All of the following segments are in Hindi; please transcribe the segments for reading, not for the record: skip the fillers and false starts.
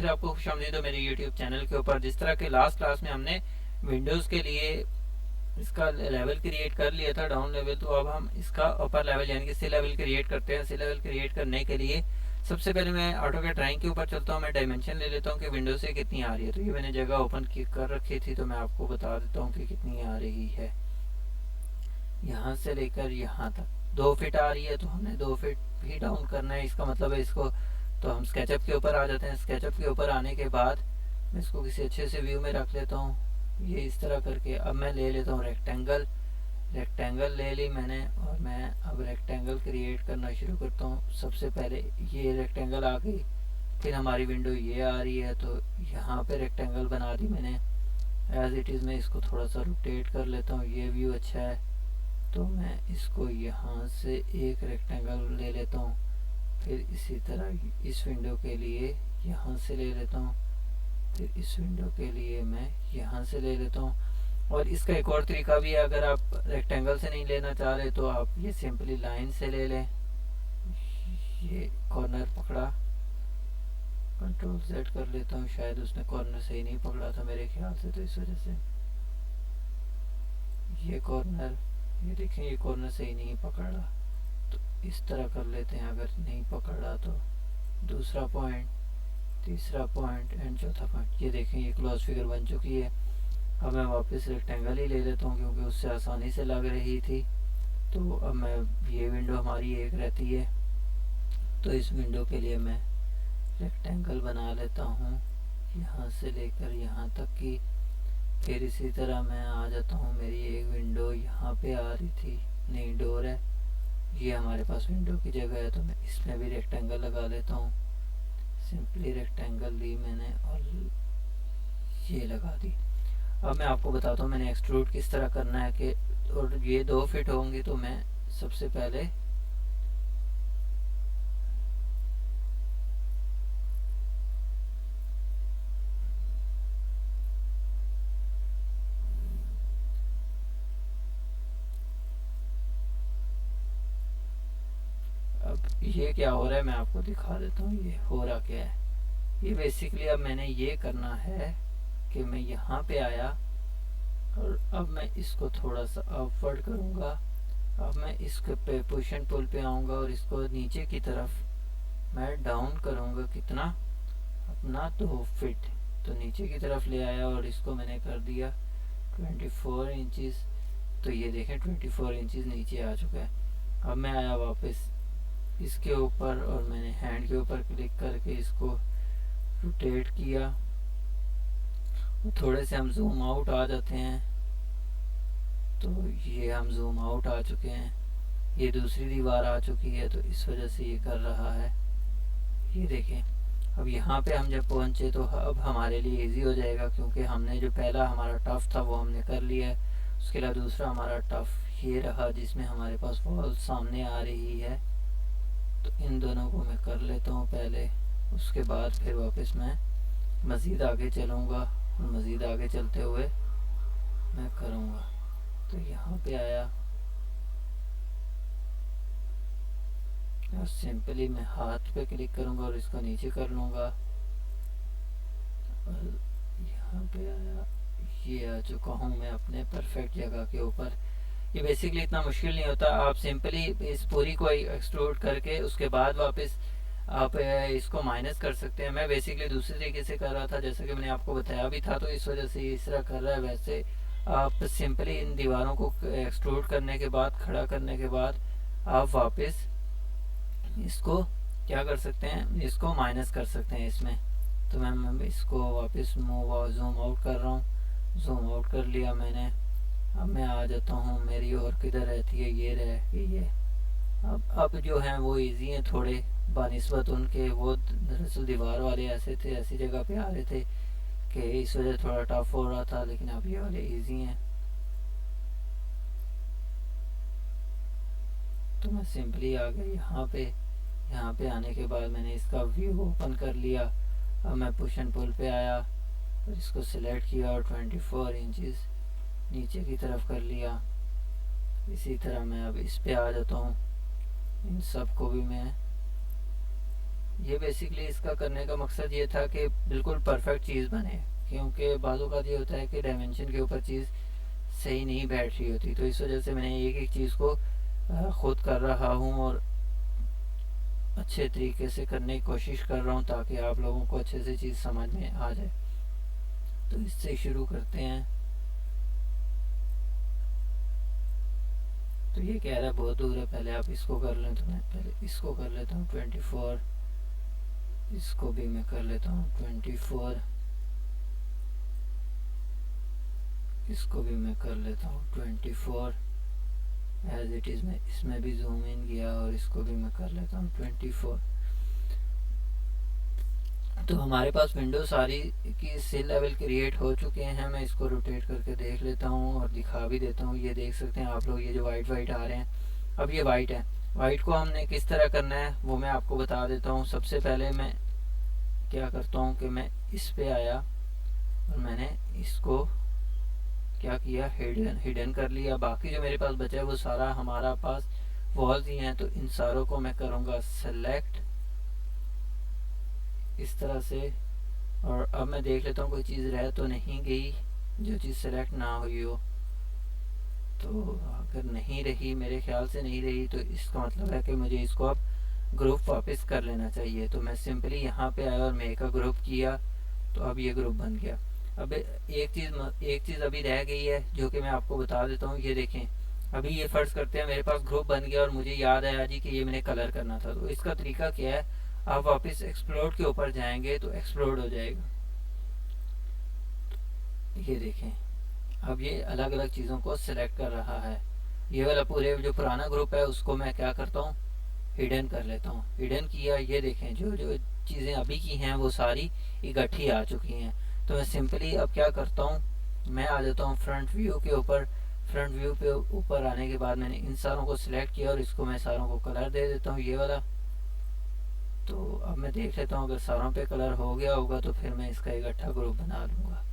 फिर आपको खुशामदीद हो मेरे यूट्यूब चैनल के ऊपर। जिस तरह के लास्ट क्लास में हमने विंडोज़ के लिए इसका लेवल क्रिएट कर लिया था डाउन लेवल, तो अब हम इसका अपर लेवल यानी कि सी लेवल क्रिएट करते हैं। सी लेवल क्रिएट करने के लिए सबसे पहले मैं ऑटोकैड ड्राइंग के ऊपर चलता हूँ, मैं डायमेंशन ले लेता हूँ कि विंडो से कितनी आ रही है। तो ये मैंने जगह ओपन कर रखी थी, तो मैं आपको बता देता हूँ कि कितनी आ रही है। यहाँ से लेकर यहाँ तक 2 फीट आ रही है, तो हमने 2 फीट भी डाउन करना है। इसका मतलब है इसको, तो हम स्केचअप के ऊपर आ जाते हैं। स्केचअप के ऊपर आने के बाद मैं इसको किसी अच्छे से व्यू में रख लेता हूँ, ये इस तरह करके। अब मैं ले लेता हूँ रेक्टेंगल, रेक्टेंगल ले ली मैंने, और मैं अब रेक्टेंगल क्रिएट करना शुरू करता हूँ। सबसे पहले ये रेक्टेंगल आ गई, फिर हमारी विंडो ये आ रही है, तो यहाँ पे रेक्टेंगल बना दी मैंने एज इट इज़। मैं इसको थोड़ा सा रोटेट कर लेता हूँ, ये व्यू अच्छा है, तो मैं इसको यहाँ से एक रेक्टेंगल ले लेता हूँ। फिर इसी तरह इस विंडो के लिए यहाँ से ले लेता हूँ, फिर इस विंडो के लिए मैं यहाँ से ले लेता हूँ। और इसका एक और तरीका भी है, अगर आप रेक्टेंगल से नहीं लेना चाह रहे तो आप ये सिंपली लाइन से ले लें। ये कॉर्नर पकड़ा, कंट्रोल Z कर लेता हूँ, शायद उसने कॉर्नर सही नहीं पकड़ा था मेरे ख्याल से, तो इस वजह से ये कॉर्नर, ये देखें ये कॉर्नर सही नहीं पकड़ रहा, तो इस तरह कर लेते हैं। अगर नहीं पकड़ रहा तो दूसरा पॉइंट, तीसरा पॉइंट एंड चौथा पॉइंट। ये देखें ये क्लोज फिगर बन चुकी है। अब मैं वापस रेक्टेंगल ही ले लेता हूँ क्योंकि उससे आसानी से लग रही थी। तो अब मैं, ये विंडो हमारी एक रहती है, तो इस विंडो के लिए मैं रेक्टेंगल बना लेता हूँ यहाँ से लेकर यहाँ तक की। फिर इसी तरह मैं आ जाता हूँ, मेरी एक विंडो यहाँ पे आ रही थी, नई डोर है, ये हमारे पास विंडो की जगह है, तो मैं इसमें भी रेक्टेंगल लगा लेता हूँ। सिंपली रेक्टेंगल ली मैंने और ये लगा दी। अब मैं आपको बताता हूँ मैंने एक्सट्रूड किस तरह करना है कि, और ये 2 फीट होंगी, तो मैं सबसे पहले ये क्या हो रहा है मैं आपको दिखा देता हूँ। ये हो रहा क्या है, ये बेसिकली अब मैंने ये करना है कि मैं यहाँ पे आया और अब मैं इसको थोड़ा सा अपवर्ड करूँगा। अब मैं इसके पे पोजीशन टूल पे आऊँगा और इसको नीचे की तरफ मैं डाउन करूँगा, कितना, अपना 2 फीट, तो नीचे की तरफ ले आया और इसको मैंने कर दिया 24 इंचज़। तो ये देखें 24 इंचज़ नीचे आ चुका है। अब मैं आया वापस इसके ऊपर और मैंने हैंड के ऊपर क्लिक करके इसको रोटेट किया। थोड़े से हम जूम आउट आ जाते हैं, तो ये हम जूम आउट आ चुके हैं। ये दूसरी दीवार आ चुकी है, तो इस वजह से ये कर रहा है। ये देखें, अब यहाँ पे हम जब पहुँचे तो अब हमारे लिए इजी हो जाएगा, क्योंकि हमने जो पहला हमारा टफ था वो हमने कर लिया है। उसके अलावा दूसरा हमारा टफ ये रहा जिसमें हमारे पास वॉल सामने आ रही है, तो इन दोनों को मैं कर लेता हूँ पहले। उसके बाद फिर वापस मैं मज़ीद आगे चलूँगा और मज़ीद आगे चलते हुए मैं करूँगा। तो यहाँ पे आया और सिंपली मैं हाथ पे क्लिक करूँगा और इसको नीचे कर लूँगा। और यहाँ पे आया, ये आ चुका हूँ मैं अपने परफेक्ट जगह के ऊपर। ये बेसिकली इतना मुश्किल नहीं होता, आप सिंपली इस पूरी को एक्सट्रूड करके उसके बाद वापस आप इसको माइनस कर सकते हैं। मैं बेसिकली दूसरे तरीके से कर रहा था, जैसे कि मैंने आपको बताया भी था, तो इस वजह से इस तरह कर रहा है। वैसे आप सिंपली इन दीवारों को एक्सट्रूड करने के बाद, खड़ा करने के बाद, आप वापस इसको क्या कर सकते हैं, इसको माइनस कर सकते हैं इसमें। तो मैं इसको वापस जूम आउट कर रहा हूँ, जूम आउट कर लिया मैंने। अब मैं आ जाता हूँ, मेरी और किधर रहती है, ये रह ये। अब जो हैं वो इजी हैं थोड़े बानिस्बत उनके, वो दरअसल दीवार वाले ऐसे थे, ऐसी जगह पे आ रहे थे कि इस वजह थोड़ा टफ हो रहा था, लेकिन अब ये वाले इजी हैं। तो मैं सिंपली आ गया यहाँ पे। यहाँ पे आने के बाद मैंने इसका व्यू ओपन कर लिया। अब मैं पुश एंड पुल पे आया और इसको सिलेक्ट किया और 24 इंचज़ नीचे की तरफ कर लिया। इसी तरह मैं अब इस पे आ जाता हूँ, इन सब को भी मैं ये बेसिकली इसका करने का मकसद ये था कि बिल्कुल परफेक्ट चीज़ बने, क्योंकि बाज़ों का ये होता है कि डायमेंशन के ऊपर चीज़ सही नहीं बैठ रही होती। तो इस वजह से मैंने एक एक चीज़ को खुद कर रहा हूँ और अच्छे तरीके से करने की कोशिश कर रहा हूँ ताकि आप लोगों को अच्छे से चीज़ समझ में आ जाए। तो इससे शुरू करते हैं। तो ये कह रहा है बहुत दूर है, पहले आप इसको कर लें। तो मैं पहले इसको कर लेता हूँ 24, इसको भी मैं कर लेता हूँ 24, इसको भी मैं कर लेता हूँ 24 एज इट इज़। मैं इसमें भी जूम इन किया और इसको भी मैं कर लेता हूँ 24। तो हमारे पास विंडो सारी की सेल लेवल क्रिएट हो चुके हैं। मैं इसको रोटेट करके देख लेता हूँ और दिखा भी देता हूँ। ये देख सकते हैं आप लोग, ये जो वाइट वाइट आ रहे हैं, अब ये वाइट है। वाइट को हमने किस तरह करना है वो मैं आपको बता देता हूँ। सबसे पहले मैं क्या करता हूँ कि मैं इस पे आया और मैंने इसको क्या किया, हिडन कर लिया। बाकी जो मेरे पास बचा है वो सारा हमारा पास वॉल्स ही हैं। तो इन सारों को मैं करूँगा सेलेक्ट इस तरह से। और अब मैं देख लेता हूँ कोई चीज़ रह तो नहीं गई जो चीज़ सेलेक्ट ना हुई हो। तो अगर नहीं रही, मेरे ख्याल से नहीं रही, तो इसका मतलब है कि मुझे इसको अब ग्रुप वापस कर लेना चाहिए। तो मैं सिंपली यहाँ पे आया और मेक का ग्रुप किया, तो अब ये ग्रुप बन गया। अब एक चीज़ अभी रह गई है जो कि मैं आपको बता देता हूँ। ये देखें, अभी ये फर्ज करते हैं मेरे पास ग्रुप बन गया और मुझे याद आया जी कि ये मैंने कलर करना था। तो इसका तरीका क्या है, आप वापस एक्सप्लोड के ऊपर जाएंगे तो एक्सप्लोड हो जाएगा। ये देखें, अब ये अलग अलग चीज़ों को सिलेक्ट कर रहा है। ये वाला पूरे जो पुराना ग्रुप है उसको मैं क्या करता हूँ, हिडन कर लेता हूँ। हिडन किया, ये देखें जो जो चीज़ें अभी की हैं वो सारी इकट्ठी आ चुकी हैं। तो मैं सिंपली अब क्या करता हूँ, मैं आ जाता हूँ फ्रंट व्यू के ऊपर। फ्रंट व्यू पे ऊपर आने के बाद मैंने इन सारों को सिलेक्ट किया और इसको मैं सारों को कलर दे देता हूँ, ये वाला। तो अब मैं देख लेता हूँ अगर सारों पे कलर हो गया होगा तो फिर मैं इसका इकट्ठा ग्रुप बना लूँगा।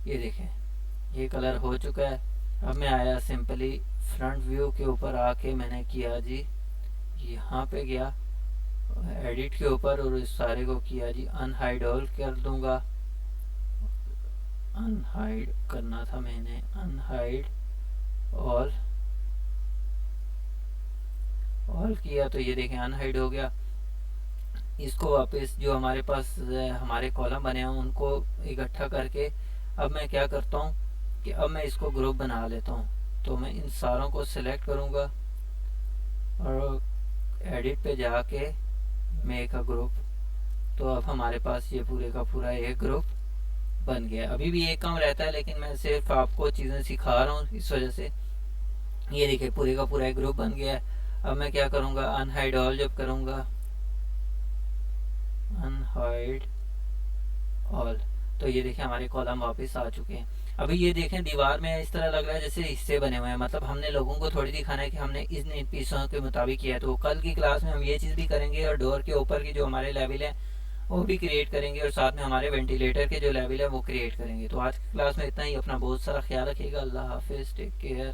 ये देखें, ये कलर हो चुका है। अब मैं आया सिंपली फ्रंट व्यू के ऊपर आके मैंने किया जी, यहाँ पे गया एडिट के ऊपर और इस सारे को किया जी अनहाइड ऑल कर दूंगा। अनहाइड करना था मैंने, अनहाइड ऑल किया। तो ये देखें अनहाइड हो गया। इसको वापस जो हमारे पास हमारे कॉलम बने हैं उनको इकट्ठा करके अब मैं क्या करता हूँ कि अब मैं इसको ग्रुप बना लेता हूँ। तो मैं इन सारों को सिलेक्ट करूँगा और एडिट पे जाके मेक अ ग्रुप। तो अब हमारे पास ये पूरे का पूरा एक ग्रुप बन गया। अभी भी एक काम रहता है लेकिन मैं सिर्फ आपको चीज़ें सिखा रहा हूँ इस वजह से। ये देखिए पूरे का पूरा एक ग्रुप बन गया है। अब मैं क्या करूँगा, अनहाइड ऑल जब करूँगा, अनहाइड ऑल, तो ये देखें हमारे कॉलम वापस आ चुके हैं। अभी ये देखें दीवार में इस तरह लग रहा है जैसे हिस्से बने हुए हैं, मतलब हमने लोगों को थोड़ी दिखाना है कि हमने इन पीसों के मुताबिक किया है। तो कल की क्लास में हम ये चीज़ भी करेंगे और डोर के ऊपर की जो हमारे लेवल है वो भी क्रिएट करेंगे और साथ में हमारे वेंटिलेटर के जो लेवल है वो क्रिएट करेंगे। तो आज की क्लास में इतना ही। अपना बहुत सारा ख्याल रखिएगा। अल्लाह हाफिज़, टेक केयर।